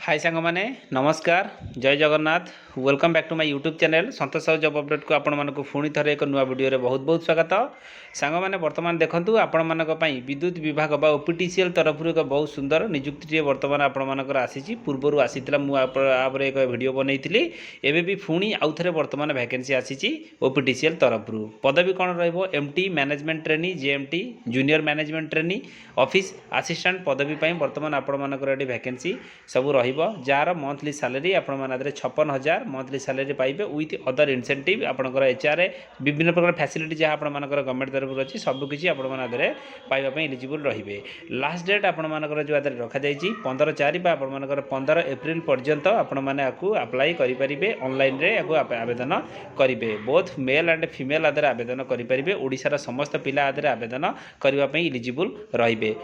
हाय सांग माने नमस्कार जय Jagannath welcome back to my YouTube channel Santosh Sahu job update को आपण मानक पुणी थे एक नुआ वीडियो रे बहुत बहुत स्वागत। सांग माने वर्तमान देखंतु आपण मानक पई विद्युत विभाग बा ओपीटीसीएल तरफ एक बहुत सुंदर नियुक्ति वर्तमान आपण मानकर आसीची पूर्वरु आसीतला मु आपरे एक वीडियो बनैथिली एबे भी पुणी आउ थरे वर्तमान वैकेंसी आसीची ओपीटीसीएल तरफ पदवी कोन रहबो MT management trainee JMT junior management trainee office assistant पदवी पई वर्तमान आपण मानकर एडी वैकेंसी सब जार मंथली सैलरी आपरे 56,000 मंथली सैलरी पाइबे विथ अदर इनसेंटिव आपंकर एचआर विभिन्न प्रकार फैसिलिटी जहाँ आपर गवर्नमेंट तरफ अच्छी सबकि आपरे पाइबा इलिजिबल रे। लास्ट डेट आपर जो आदि रखा 15/4 15 एप्रिल पर्यंत आपको अप्लाई करेंगे ऑनलाइन रे आवेदन करेंगे बोथ मेल एंड फीमेल आदि आवेदन करेंगे ओडिशार समस्त पिला आदि आवेदन करने इलिजिबल रे।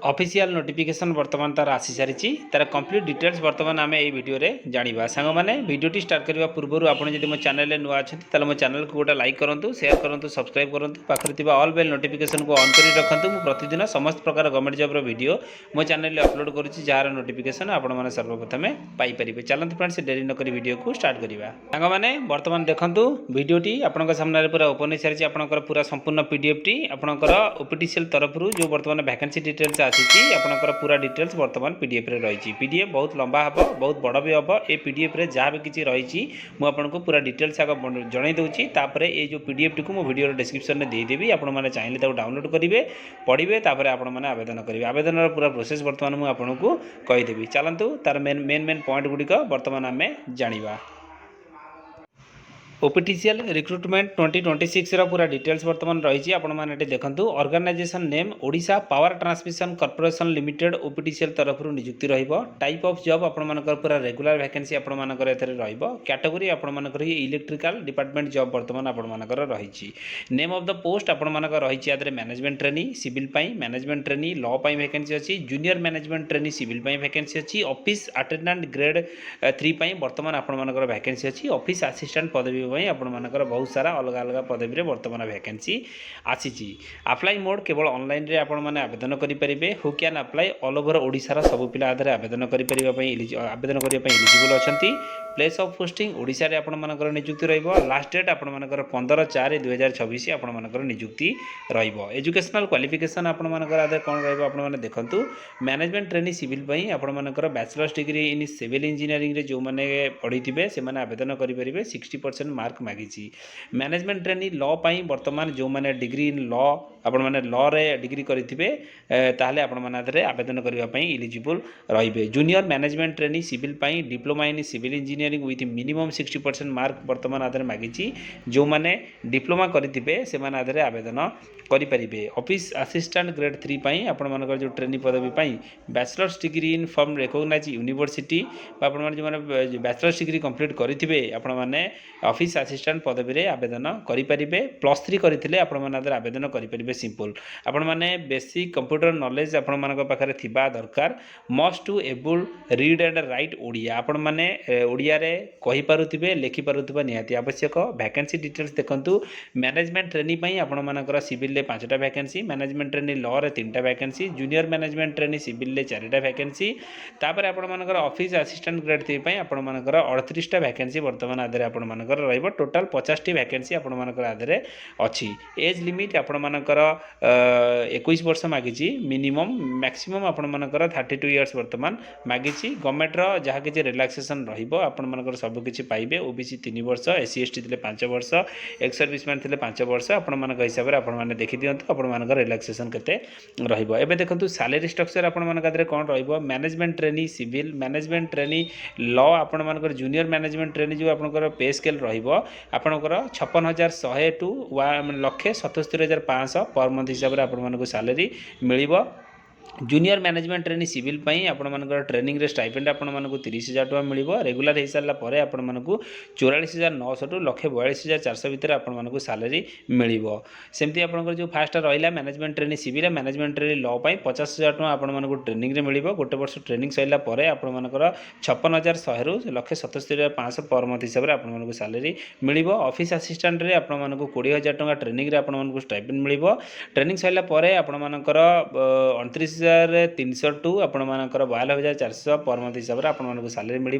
ऑफिशियल नोटिफिकेशन वर्तमान तार आसी सारी तार कंप्लीट डिटेल्स वर्तमान आम ये वीडियो रे जानिबा। सांग माने वीडियोटी स्टार्ट करने पूर्व आपन जदि मो चैनल रे नुआ अछंती ताले मो चैनल को गोटा लाइक करंतु शेयर करंतु सब्सक्राइब करंतु पाखरे थिबा ऑल बेल नोटिफिकेशन को ऑन करी रखंतु। मु प्रतिदिन समस्त प्रकार गवर्नमेंट जॉब रो वीडियो मो चैनल रे अपलोड करूची जार नोटिफिकेशन आपन माने सर्वप्रथम पाई परिबे। चलंतु फ्रेंड्स देरी न करी वीडियो को स्टार्ट करिबा। सांग माने वर्तमान देखंतु वीडियोटी आपनका सामने रे पूरा ओपन सारी आपनकर पूरा संपूर्ण पीडीएफ टी आपनकर ओपीटीसीएल तरफ रु जो वर्तमान वैकेंसी डिटेल्स आसीची आपनकर पूरा डिटेल्स वर्तमान पीडीएफ रे रही। पीडीएफ बहुत लंबा हम बहुत बड़ भी हम ये पीडीएफ रे जहाँ भी किसी रही मुझे पूरा डिटेल्स आग जन दूसरी ये जो पीडीएफ टी को मो वीडियो डिस्क्रिप्शन में देदेवी आपने चाहिए डाउनलोड करेंगे पढ़े आपने आवेदन करेंगे। आवेदन पूरा प्रोसेस वर्तमान मुझे आपको कहीदेवी। चलतु तार मेन मेन मेन पॉइंट गुड़िक वर्तमान आम जाना। ओपीटीसीएल रिक्रुटमेंट 2026 रा पूरा डिटेल्स वर्तमान रही आपने देखंतु। Organisation name Odisha Power Transmission Corporation Limited OPTCL तरफ नियुक्ति रहिबो। टाइप ऑफ जॉब आपनकर पूरा रेगुलर वैकेंसी आपनकर एथरे रहिबो। कैटेगरी आपनकर इलेक्ट्रिकल डिपार्टमेंट जॉब वर्तमान आपनकर रही। नेम ऑफ द पोस्ट आपनकर रही आदरे मैनेजमेंट ट्रेनी सिविल पाई मैनेजमेंट ट्रेनी लॉ पाई वैकेंसी अच्छी जूनियर मैनेजमेंट ट्रेनी सिविल पाई वैकेंसी अच्छी ऑफिस अटेंडेंट ग्रेड 3 पाई वर्तमान आपनकर वैकेंसी अच्छी ऑफिस असिस्टेंट पदवी आपनकर बहुत सारा अलग अलग पदवी वर्तमान वैकेंसी आसी। अप्लाई मोड केवल ऑनलाइन रे आपण माने आवेदन करेंगे। Who can apply all over ओडिशार सब पिला आधार आवेदन करेंगे आवेदन करने इलिजिबल अच्छा। प्लेस ऑफ पोस्टिंग ओडिशा रे आपण मानकर नियुक्ति रहिबो। लास्ट डेट आपण मानकर 15/4/2026 आपण मानकर नियुक्ति रहिबो। एजुकेशनल क्वालिफिकेशन आपण मानकर आधार कोन रहिबो आपण माने देखंतु। मैनेजमेंट ट्रेनी सिविल पई आपण मानकर bachelor's degree in civil engineering रे जो माने पढ़िथिबे से माने आवेदन करि परिबे 60% मार्क मागिछि। मैनेजमेंट ट्रेनी लॉ पई वर्तमान जो माने डिग्री इन लॉ आपण माने लॉ रे डिग्री करिथिबे ताहले आपण माने आधार आवेदन करिवा पई इलिजिबल रहिबे। जूनियर मैनेजमेंट ट्रेनी सिविल पई diploma in civil engineering with minimum 60% mark वर्तमान आधार मागिछि। जो माने डिप्लोमा करिथिबे से माने आधार आवेदन करिपारिबे। ऑफिस असिस्टेंट ग्रेड 3 पई आपण मानकर जो ट्रेनी पदवी पई bachelor's degree in from recognised university आपण माने जो माने बैचलर्स डिग्री कंप्लीट करिथिबे आपण माने ऑफिस असिस्टेंट पदवी रे आवेदन करिपारिबे। +3 करिथिले आपण माने आधार आवेदन करिपारिबे। सिंपल आपण माने बेसिक कंप्यूटर नॉलेज आपण मानक पाखरे थिबा दरकार। Must to able read and write Odia आपण माने ओडिया रे कहि पारुथिबे लेखि पारुथिबा निहाती आवश्यक। वैकेंसी डिटेल्स देखंतु। मैनेजमेंट ट्रेनी पई आपण मानकर सिविल ले 5टा वैकेंसी मैनेजमेंट ट्रेनी लॉ रे 3टा vacancy junior management trainee civil ले 4टा वैकेंसी तापर आपण मानकर ऑफिस असिस्टेंट ग्रेड 3 पई आपण मानकर 38टा वैकेंसी वर्तमान आधार आपण मानकर रहइबो। टोटल 50टी वैकेंसी आपण मानकर आधार अछि। एज लिमिट आपण मानकर 21 वर्ष मागिछि। मिनिमम मैक्सिमम आपण मानकर 32 इयर्स वर्तमान मागिछि। गवर्नमेंट रो जहा कि रिलैक्सेशन रहिबो आपण मानकर सब किछि पाइबे। ओबीसी 3 वर्ष एससी एसटी थिले 5 वर्ष एक्स सर्विसमैन थिले 5 वर्ष आपण मानक हिसाब रे आपण माने देखि दियंतु आपण मानकर रिलैक्सेशन केते रहिबो। एबे देखंतु सैलरी स्ट्रक्चर आपण मानक आदरे कोन रहिबो। Management trainee civil management trainee law आपण मानकर जूनियर मैनेजमेंट ट्रेनी जो आपनकर पे स्केल रहिबो आपनकर 56,100 टू 1,77,500 पर मंथ हिसाब रे आपण मानक सैलरी मिलिबो। जूनियर मैनेजमेंट ट्रेनी सिविल पई आपण मानकर ट्रेनिंग रे स्टाइपेंड आपण मानकु 30,000 टका मिलिबो। रेगुलर हिसाब ला परे आपण मानकु 44,900 टू 1,42,400 भीतर आपण मानकु सैलरी मिलिबो। सेमती आपनकर जो फास्ट रहिला management trainee civil management trainee law पई 50,000 टका आपण मानकु ट्रेनिंग रे मिलिबो। गोटे वर्ष ट्रेनिंग सइला परे आपण मानकर 56,100 रु 1,77,500 पर मंथ हिसाब रे आपण मानकु सैलरी मिलिबो। ऑफिस असिस्टेंट रे आपण मानकु 20,000 टका ट्रेनिंग रे आपण मानकु स्टाइपेंड मिलिबो। ट्रेनिंग सइला परे आपण मानकर 29,000 32,300 टू आपण मानकर 52,400 पर मंथ हिसाब से आपण सैलरी मिल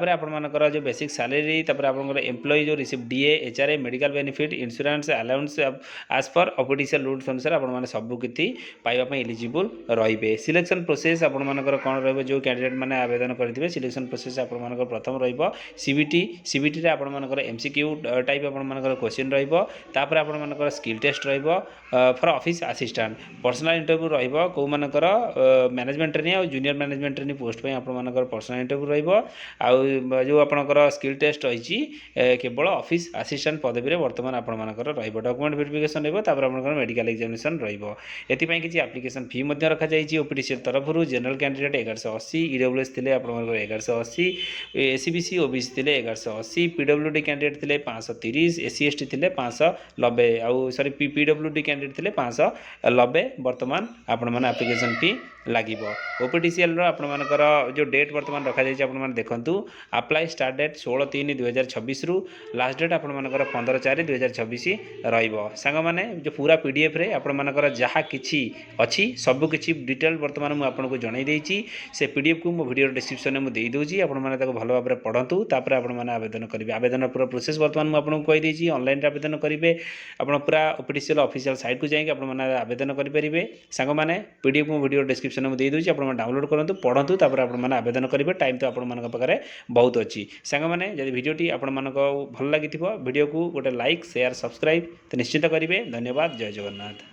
आपंकर जो बेसिक सैलरी आपंकर एम्प्लॉई जो receive DA HRA medical benefit insurance allowance आज पर ऑफिशियल रूल्स अनुसार आपण सब किसी पाइबा एलिजिबल रे सिलेक्शन प्रोसेस आपंकर कौन रो जो कैंडिडेट मैंने आवेदन करेंगे सिलेक्शन प्रोसेस आपंकर प्रथम सीबीटी सीबीटी आपंकर एमसीक्यू टाइप आपंकर क्वेश्चन रहा आपंकर skill test for office assistant personal interview रो मानकर मैनेजमेंट ट्रेनिंग और जूनियर मैनेजमेंट ट्रेनिंग पोस्ट आपंकर पर्सनल इंटरव्यू जो आपंकर स्किल टेस्ट रही केवल ऑफिस असिस्टेंट पदवी बर्तमान आपंकर डॉक्यूमेंट वेरिफिकेशन रहा मेडिकल एग्जामिनेशन रही किसी एप्लिकेशन फी रखा जाइए ओपीडीसीएल तरफ जनरल कैंडिडेट 1180 ईडब्ल्यूएस थे आपंकर 1180 एसीबीसी ओबीसी थे 1180 पीडब्ल्यूडी कैंडिडेट थे 530 एससी एसटी थे 590 आउ सॉरी पीडब्ल्यूडी कैंडिडेट थे 590 बर्तमान आपण मैंने एप्लिकेशन फी लगे ओपीडीसीएल आपंकर जो डेट बर्तमान रखा जाइए आप देखूँ अप्लाई स्टार्ट डेट 16/3/2026 रु लास्ट डेट आपंकर 15/4/2026 रंग मैंने जो पूरा पीडीएफ रे आपंकर जहाँ किसी अच्छी सबकि डिटेल बर्तमान मुझे आपको जनई देती से पीडीएफ को मो वीडियो डिस्क्रिप्शन में दे दूँगी आपने भल भाव में पढ़ु तापर आपने आवेदन करेंगे आवेदन पूरा प्रोसेस बर्तमान मुझे आपको कहीदेची ऑनलाइन आवेदन करेंगे आप पूरा ओपीडीसीएल ऑफिशियल साइट को जाइए आपने आवेदन करेंगे सांग मैंने पीडीएफ को वीडियो डिस्क्रिप्शन में दे दूँगी आप डाउनलोड करूँ पढ़ु तापर आपने आवेदन करेंगे टाइम तो आपंकर बहुत अच्छी सांग मैंने जब भिडियोटी आपण भल लगी भिडियो को गोटे लाइक शेयर सब्सक्राइब तो निश्चित करेंगे धन्यवाद जय जगन्नाथ।